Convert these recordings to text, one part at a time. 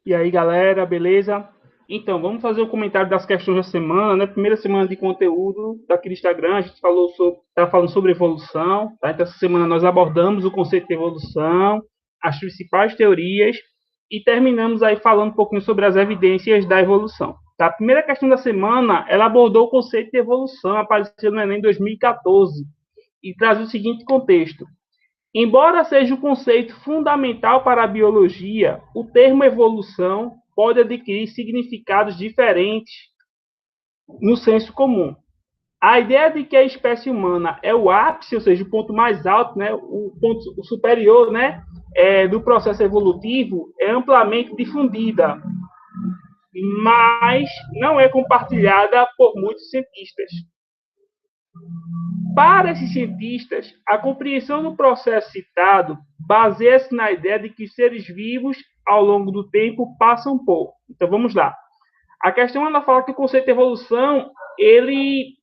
E aí, galera, beleza? Então, vamos fazer o comentário das questões da semana, né? Primeira semana de conteúdo daquele Instagram, a gente tá falando sobre evolução, tá? Então, essa semana nós abordamos o conceito de evolução, as principais teorias e terminamos aí falando um pouquinho sobre as evidências da evolução, tá? A primeira questão da semana, ela abordou o conceito de evolução, apareceu no Enem 2014 e traz o seguinte contexto: embora seja um conceito fundamental para a biologia, o termo evolução pode adquirir significados diferentes no senso comum. A ideia de que a espécie humana é o ápice, ou seja, o ponto mais alto, né, o ponto superior, né, do processo evolutivo, é amplamente difundida, mas não é compartilhada por muitos cientistas. Para esses cientistas, a compreensão do processo citado baseia-se na ideia de que seres vivos, ao longo do tempo, passam por. Então, vamos lá. A questão ela fala que o conceito de evolução ele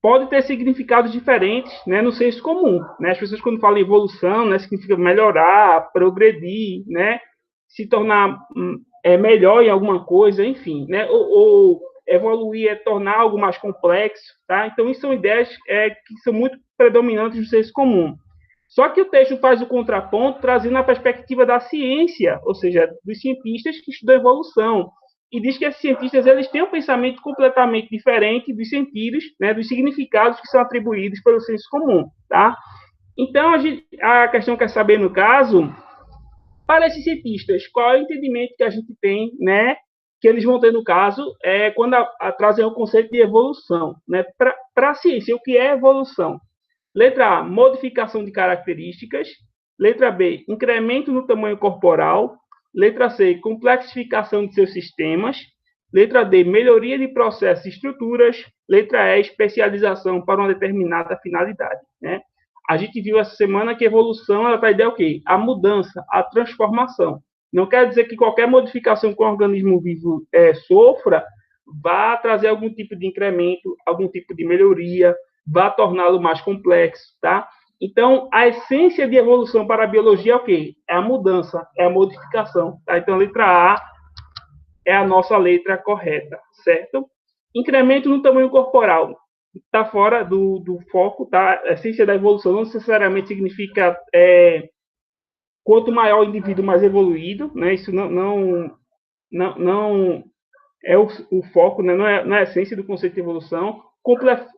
pode ter significados diferentes, né, no senso comum. Né? As pessoas, quando falam em evolução, né, significa melhorar, progredir, né, se tornar melhor em alguma coisa, enfim. Né, ou evoluir é tornar algo mais complexo. Tá? Então, isso são ideias que são muito predominantes no senso comum. Só que o texto faz o contraponto trazendo a perspectiva da ciência, ou seja, dos cientistas que estudam evolução, e diz que esses cientistas eles têm um pensamento completamente diferente dos sentidos, né, dos significados que são atribuídos pelo senso comum, tá? Então a questão quer saber no caso, para esses cientistas, qual é o entendimento que a gente tem, né, que eles vão ter no caso, quando trazem o conceito de evolução, né? Para a ciência, o que é evolução? Letra A, modificação de características. Letra B, incremento no tamanho corporal. Letra C, complexificação de seus sistemas. Letra D, melhoria de processos e estruturas. Letra E, especialização para uma determinada finalidade. Né? A gente viu essa semana que a evolução ela está a ideia o quê? A mudança, a transformação. Não quer dizer que qualquer modificação que o organismo vivo sofra vá trazer algum tipo de incremento, algum tipo de melhoria, vá torná-lo mais complexo, tá? Então, a essência de evolução para a biologia é o quê? É a mudança, é a modificação, tá? Então, a letra A é a nossa letra correta, certo? Incremento no tamanho corporal está fora do foco, tá? A essência da evolução não necessariamente significa quanto maior o indivíduo, mais evoluído, né? Isso não é o foco, né? Não é a essência do conceito de evolução.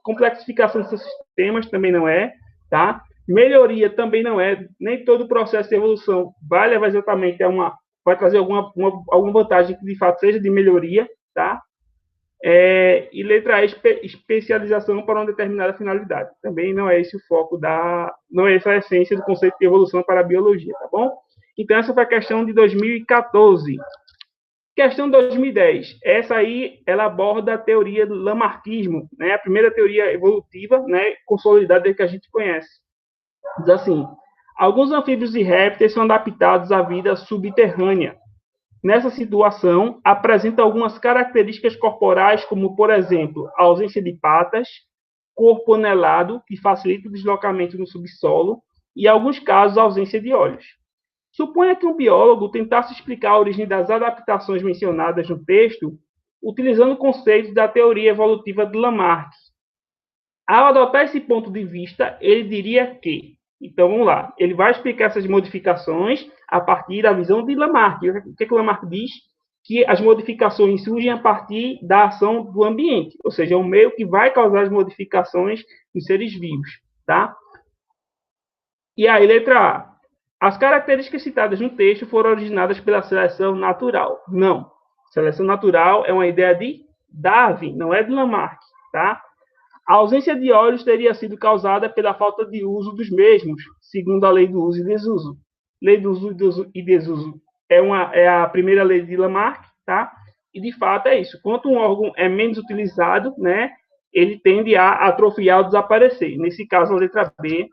Complexificação dos sistemas também não é, tá? Melhoria também não é. Nem todo o processo de evolução vai levar exatamente vai trazer alguma vantagem que de fato seja de melhoria, tá? E letra E, especialização para uma determinada finalidade. Também não é esse o foco não é essa a essência do conceito de evolução para a biologia, tá bom? Então essa foi a questão de 2014. Questão 2010. Essa aí, ela aborda a teoria do lamarckismo, né? A primeira teoria evolutiva, né, consolidada que a gente conhece. Diz assim: alguns anfíbios e répteis são adaptados à vida subterrânea. Nessa situação, apresenta algumas características corporais, como, por exemplo, a ausência de patas, corpo anelado, que facilita o deslocamento no subsolo, e, em alguns casos, a ausência de olhos. Suponha que um biólogo tentasse explicar a origem das adaptações mencionadas no texto utilizando conceitos da teoria evolutiva de Lamarck. Ao adotar esse ponto de vista, ele diria que, então vamos lá, ele vai explicar essas modificações a partir da visão de Lamarck. O que Lamarck diz? Que as modificações surgem a partir da ação do ambiente, ou seja, é o meio que vai causar as modificações nos seres vivos, tá? E aí, letra A. As características citadas no texto foram originadas pela seleção natural. Não. Seleção natural é uma ideia de Darwin, não é de Lamarck, tá? A ausência de olhos teria sido causada pela falta de uso dos mesmos, segundo a lei do uso e desuso. Lei do uso e desuso é a primeira lei de Lamarck, tá? E de fato é isso. Quanto um órgão é menos utilizado, né, ele tende a atrofiar ou desaparecer. Nesse caso, a letra B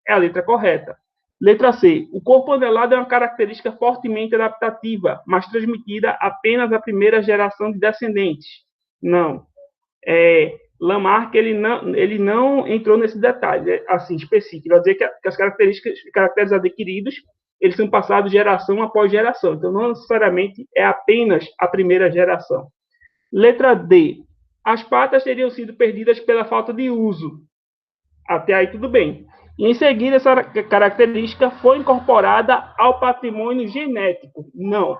é a letra correta. Letra C. O corpo anelado é uma característica fortemente adaptativa, mas transmitida apenas à primeira geração de descendentes. Não. Lamarck ele não entrou nesse detalhe assim específico. Vai dizer que as caracteres adquiridos eles são passados geração após geração. Então, não necessariamente é apenas a primeira geração. Letra D. As patas teriam sido perdidas pela falta de uso. Até aí tudo bem. E em seguida, essa característica foi incorporada ao patrimônio genético. Não.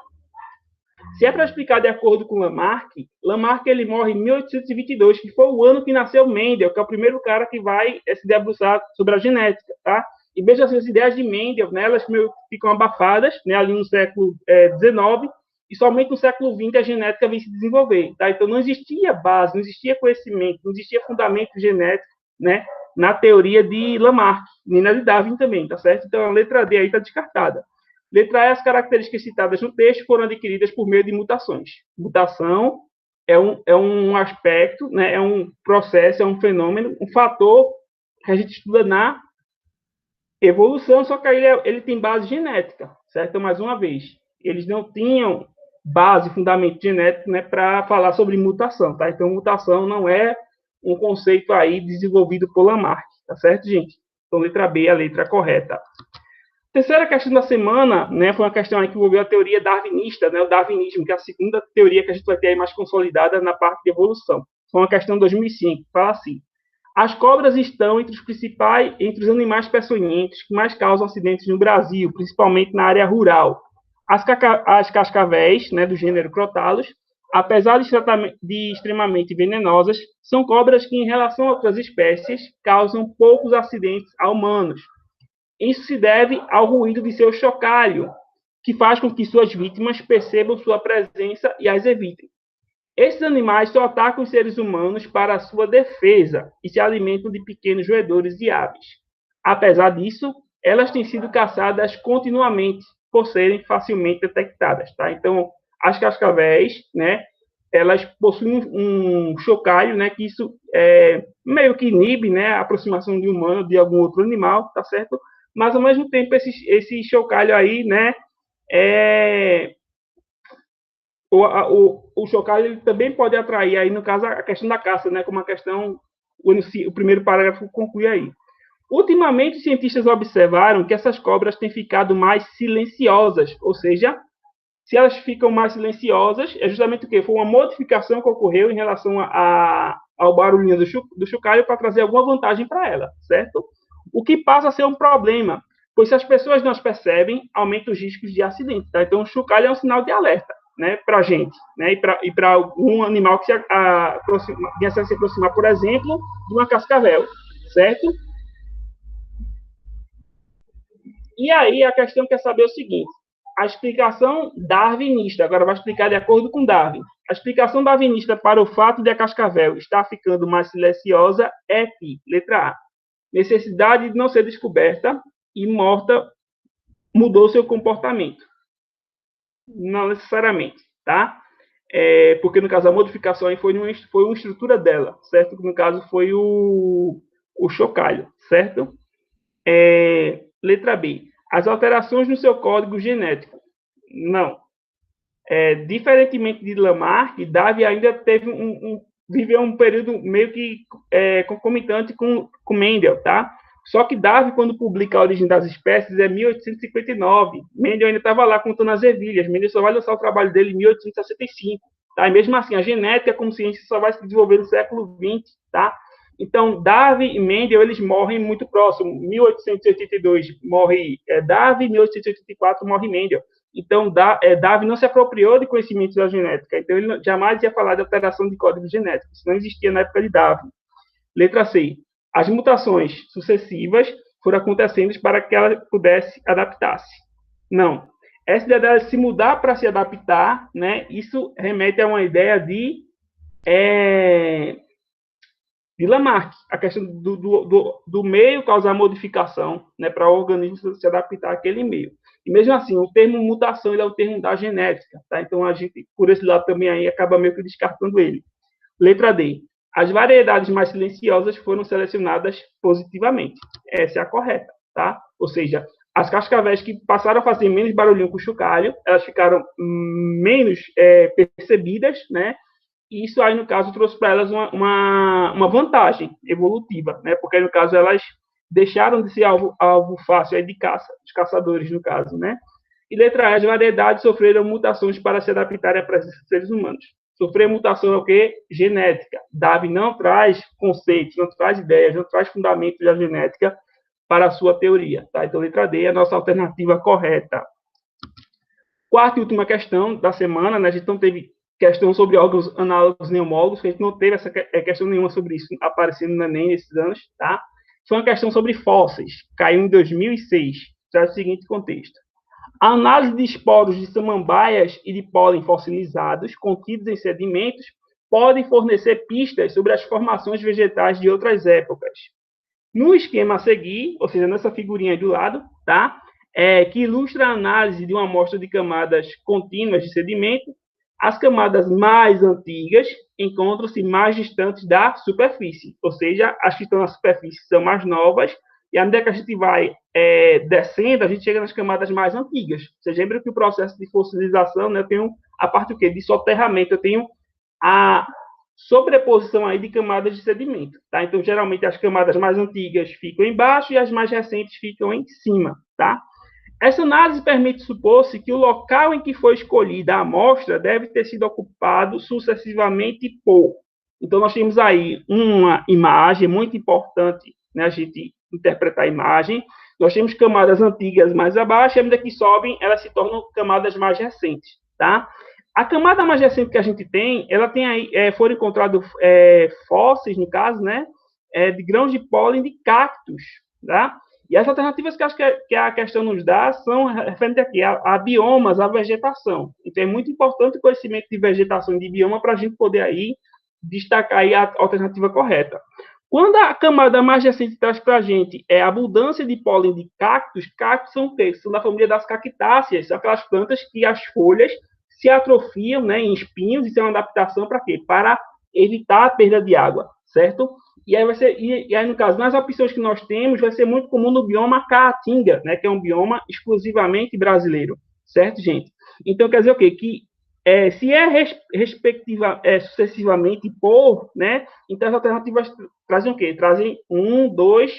Se é para explicar de acordo com Lamarck, ele morre em 1822, que foi o ano que nasceu Mendel, que é o primeiro cara que vai se debruçar sobre a genética, tá? E veja assim, as ideias de Mendel, né, elas ficam abafadas, né, ali no século XIX, e somente no século XX a genética vem se desenvolver, tá? Então não existia base, não existia conhecimento, não existia fundamento genético, né, na teoria de Lamarck, nem na de Darwin também, tá certo? Então a letra D aí está descartada. Letra E, as características citadas no texto foram adquiridas por meio de mutações. Mutação é um aspecto, né, é um processo, é um fenômeno, um fator que a gente estuda na evolução, só que ele tem base genética, certo? Então, mais uma vez, eles não tinham base, fundamento genético, né, para falar sobre mutação, tá? Então, mutação não é um conceito aí desenvolvido por Lamarck, tá certo, gente? Então, letra B é a letra correta. Terceira questão da semana, né, foi uma questão aí que envolveu a teoria darwinista, né, o darwinismo, que é a segunda teoria que a gente vai ter aí mais consolidada na parte de evolução. Foi uma questão de 2005, fala assim: as cobras estão entre os animais peçonhentos que mais causam acidentes no Brasil, principalmente na área rural. As cascavéis, né, do gênero Crotalus, apesar de extremamente venenosas, são cobras que, em relação a outras espécies, causam poucos acidentes a humanos. Isso se deve ao ruído de seu chocalho, que faz com que suas vítimas percebam sua presença e as evitem. Esses animais só atacam os seres humanos para sua defesa e se alimentam de pequenos roedores e aves. Apesar disso, elas têm sido caçadas continuamente por serem facilmente detectadas, tá? Então, as cascavéis, né, elas possuem um chocalho, né, que isso meio que inibe, né, a aproximação de humano de algum outro animal, tá certo? Mas, ao mesmo tempo, esse chocalho aí, né, o chocalho ele também pode atrair, aí, no caso, a questão da caça, né, como a questão, o primeiro parágrafo conclui aí. Ultimamente, os cientistas observaram que essas cobras têm ficado mais silenciosas, ou seja, se elas ficam mais silenciosas, é justamente o quê? Foi uma modificação que ocorreu em relação ao barulhinho do chocalho para trazer alguma vantagem para ela, certo? O que passa a ser um problema, pois se as pessoas não as percebem, aumenta os riscos de acidente. Tá? Então, o chocalho é um sinal de alerta, né, para a gente, né, e para algum animal que venha a se aproximar, por exemplo, de uma cascavel, certo? E aí a questão quer saber o seguinte: a explicação darwinista, agora vai explicar de acordo com Darwin, a explicação darwinista para o fato de a cascavel estar ficando mais silenciosa é que, letra A, necessidade de não ser descoberta e morta mudou seu comportamento. Não necessariamente, tá? Porque, no caso, a modificação aí foi uma estrutura dela, certo? No caso, foi o chocalho, certo? Letra B. As alterações no seu código genético. Não. Diferentemente de Lamarck, Darwin ainda teve viveu um período meio que concomitante com Mendel, tá? Só que Darwin, quando publica A Origem das Espécies, é 1859. Mendel ainda estava lá contando as ervilhas. Mendel só vai lançar o trabalho dele em 1865. Tá? E mesmo assim, a genética como ciência só vai se desenvolver no século XX, tá? Então, Darwin e Mendel, eles morrem muito próximo. 1882 morre Darwin, 1884 morre Mendel. Então, Darwin não se apropriou de conhecimentos da genética. Então, ele jamais ia falar de alteração de código genético. Isso não existia na época de Darwin. Letra C. As mutações sucessivas foram acontecendo para que ela pudesse adaptar-se. Não. Essa ideia dela se mudar para se adaptar, né, isso remete a uma ideia de Lamarck, a questão do meio causar modificação, né, para o organismo se adaptar àquele meio. E mesmo assim, o termo mutação ele é o termo da genética, tá? Então a gente, por esse lado também aí, acaba meio que descartando ele. Letra D. As variedades mais silenciosas foram selecionadas positivamente. Essa é a correta, tá? Ou seja, as cascavéis que passaram a fazer menos barulhinho com o chocalho, elas ficaram menos percebidas, né? E isso aí, no caso, trouxe para elas uma vantagem evolutiva, né? Porque, no caso, elas deixaram de ser alvo fácil de caça, os caçadores, no caso, né? E letra A, as variedades sofreram mutações para se adaptarem a presença de seres humanos. Sofrer mutação é o quê? Genética. Darwin não traz conceitos, não traz ideias, não traz fundamentos da genética para a sua teoria. Tá? Então, letra D é a nossa alternativa correta. Quarta e última questão da semana, né? A gente não teve questão sobre órgãos análogos nem homólogos, a gente não teve essa questão nenhuma sobre isso aparecendo no Enem nesses anos, tá? Foi uma questão sobre fósseis, caiu em 2006, traz o seguinte contexto. A análise de esporos de samambaias e de pólen fossilizados contidos em sedimentos podem fornecer pistas sobre as formações vegetais de outras épocas. No esquema a seguir, ou seja, nessa figurinha aí do lado, tá? Que ilustra a análise de uma amostra de camadas contínuas de sedimento, as camadas mais antigas encontram-se mais distantes da superfície, ou seja, as que estão na superfície são mais novas, e à medida que a gente vai descendo, a gente chega nas camadas mais antigas. Vocês lembram que o processo de fossilização, né, eu tenho a parte do quê? De soterramento, eu tenho a sobreposição aí de camadas de sedimento, tá? Então, geralmente, as camadas mais antigas ficam embaixo e as mais recentes ficam em cima, tá? Essa análise permite supor-se que o local em que foi escolhida a amostra deve ter sido ocupado sucessivamente por. Então, nós temos aí uma imagem muito importante, né, a gente interpretar a imagem. Nós temos camadas antigas mais abaixo, e à medida que sobem, elas se tornam camadas mais recentes, tá? A camada mais recente que a gente tem, ela tem aí, foram encontrados fósseis, no caso, né, de grãos de pólen de cactos, tá? E as alternativas que acho que a questão nos dá são referentes aqui a biomas, a vegetação. Então, é muito importante o conhecimento de vegetação e de bioma para a gente poder aí destacar aí a alternativa correta. Quando a camada mais recente traz para a gente a abundância de pólen de cactos, cactos são o quê? São da família das cactáceas, são aquelas plantas que as folhas se atrofiam, né, em espinhos, e isso é uma adaptação para quê? Para evitar a perda de água, certo? E aí, aí, no caso, nas opções que nós temos, vai ser muito comum no bioma Caatinga, né, que é um bioma exclusivamente brasileiro, certo, gente? Então, quer dizer o quê? Que se sucessivamente por, né, então as alternativas trazem o quê? Trazem um, dois,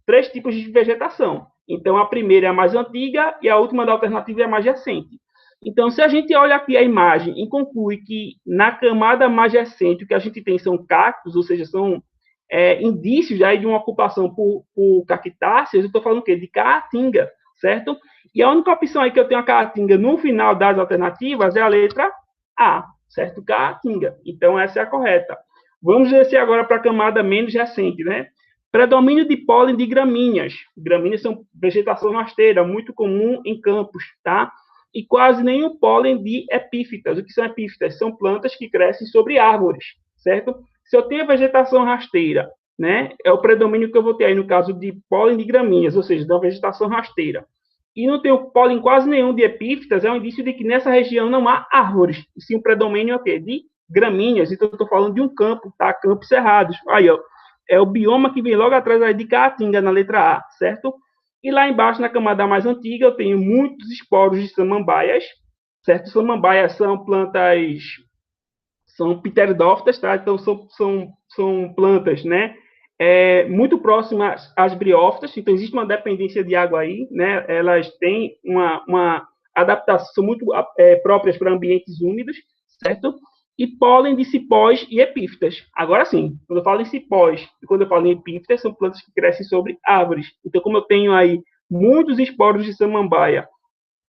três tipos de vegetação. Então, a primeira é a mais antiga e a última da alternativa é a mais recente. Então, se a gente olha aqui a imagem e conclui que na camada mais recente o que a gente tem são cactos, ou seja, são indícios aí de uma ocupação por cactáceas, eu estou falando o quê? De caatinga, certo? E a única opção aí que eu tenho a caatinga no final das alternativas é a letra A, certo? Caatinga. Então, essa é a correta. Vamos descer agora para a camada menos recente, né? Predomínio de pólen de gramíneas. Gramíneas são vegetação rasteira, muito comum em campos, tá? E quase nenhum pólen de epífitas. O que são epífitas? São plantas que crescem sobre árvores, certo? Se eu tenho a vegetação rasteira, né, é o predomínio que eu vou ter aí no caso de pólen de gramíneas, ou seja, da vegetação rasteira. E não tenho pólen quase nenhum de epífitas, é um indício de que nessa região não há árvores, e sim o predomínio é de gramíneas. Então, eu estou falando de um campo, tá? Campos cerrados. Aí, ó, é o bioma que vem logo atrás aí de Caatinga, na letra A, certo? E lá embaixo, na camada mais antiga, eu tenho muitos esporos de samambaias, certo? Samambaias são plantas, são pteridófitas, tá? Então, são plantas, né? Muito próximas às briófitas, então existe uma dependência de água aí, né? Elas têm uma adaptação, são muito próprias para ambientes úmidos, certo? E pólen de cipós e epífitas. Agora sim, quando eu falo em cipós e quando eu falo em epífitas, são plantas que crescem sobre árvores. Então, como eu tenho aí muitos esporos de samambaia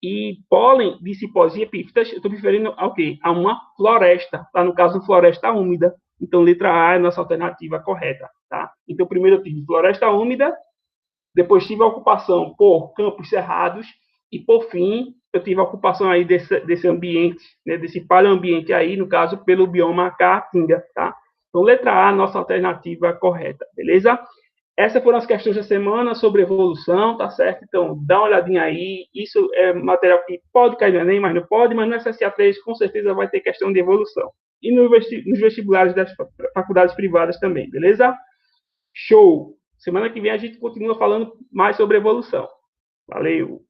e pólen de cipós e epífitas, eu estou me referindo ao quê? A uma floresta, tá? No caso, floresta úmida. Então, letra A é a nossa alternativa correta, tá? Então, primeiro eu tive floresta úmida, depois tive a ocupação por campos cerrados, e, por fim, eu tive a ocupação aí desse ambiente, né, desse paleoambiente aí, no caso, pelo bioma Caatinga, tá? Então, letra A, nossa alternativa correta, beleza? Essas foram as questões da semana sobre evolução, tá certo? Então, dá uma olhadinha aí. Isso é material que pode cair no Enem, mas não pode, mas no SSA3 com certeza vai ter questão de evolução. E nos vestibulares das faculdades privadas também, beleza? Show! Semana que vem a gente continua falando mais sobre evolução. Valeu!